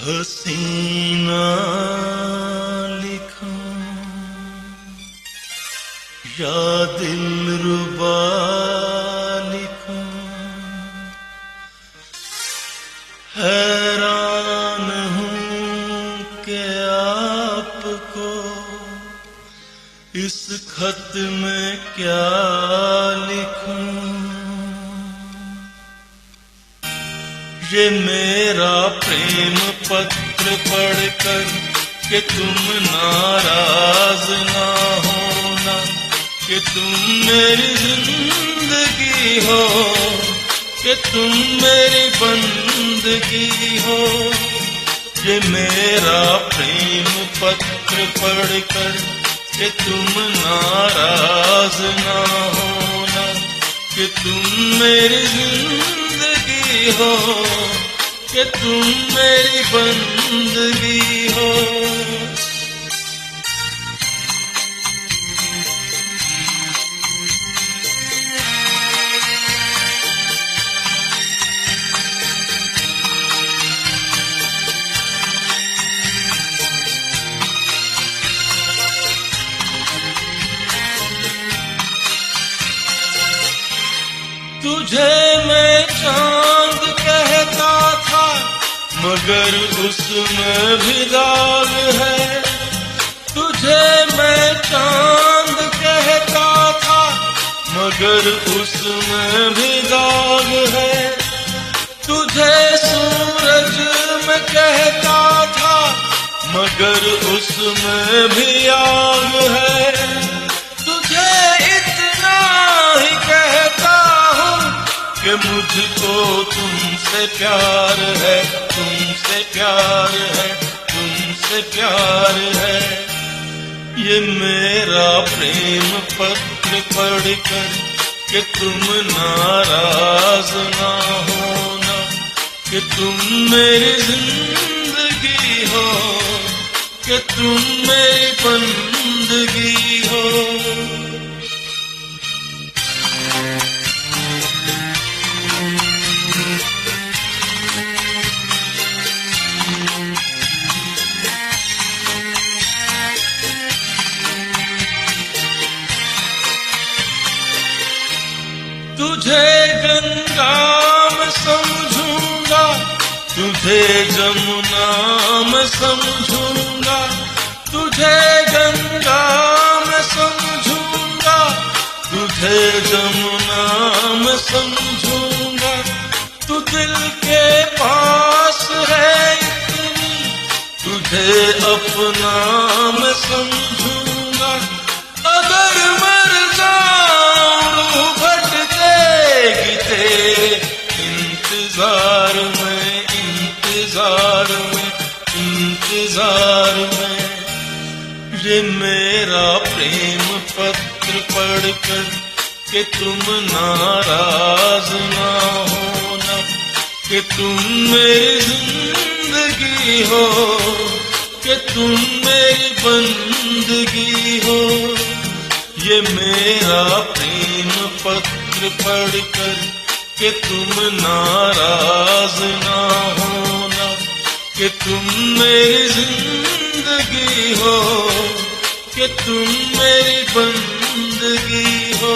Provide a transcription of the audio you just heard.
हसीना लिखूं या दिलरुबा लिखूं, हैरान हूं कि आपको इस खत में क्या लिखूं। ये मेरा प्रेम पत्र पढ़कर कि तुम नाराज ना होना, कि तुम मेरी जिंदगी हो, कि तुम मेरी बंदगी हो। ये मेरा प्रेम पत्र पढ़कर कि तुम नाराज ना होना, कि तुम मेरी जिंदगी हो, कि तुम मेरी बंदगी हो। तुझे मैं चांद कहता था, मगर उसमें भी दाग है। तुझे मैं चांद कहता था, मगर उसमें भी दाग है। तुझे सूरज मैं कहता था, मगर उसमें भी आग है। तुझे इतना ही कहता कि मुझको तुमसे प्यार है, तुमसे प्यार है, तुमसे प्यार है। ये मेरा प्रेम पत्र पढ़कर कि तुम नाराज ना होना, कि तुम मेरी जिंदगी हो, कि तुम मेरी बंदगी हो। तुझे गंगा में समझूंगा, तुझे जमुना में समझूंगा। तुझे गंगा में समझूंगा, तुझे जमुना में समझूंगा। तू दिल के पास है इतनी, तुझे अपना मैं समझूंगा। अगर मर जाऊं भटकेगी तेरे इंतजार में, इंतजार में, इंतजार में। ये मेरा प्रेम पत्र पढ़कर कि तुम नाराज ना होना, कि तुम मेरी जिंदगी हो, कि तुम मेरी बंदगी हो। ये मेरा प्रेम पत्र पढ़कर कि तुम नाराज ना होना, कि तुम मेरी जिंदगी हो, कि तुम मेरी बंदगी हो।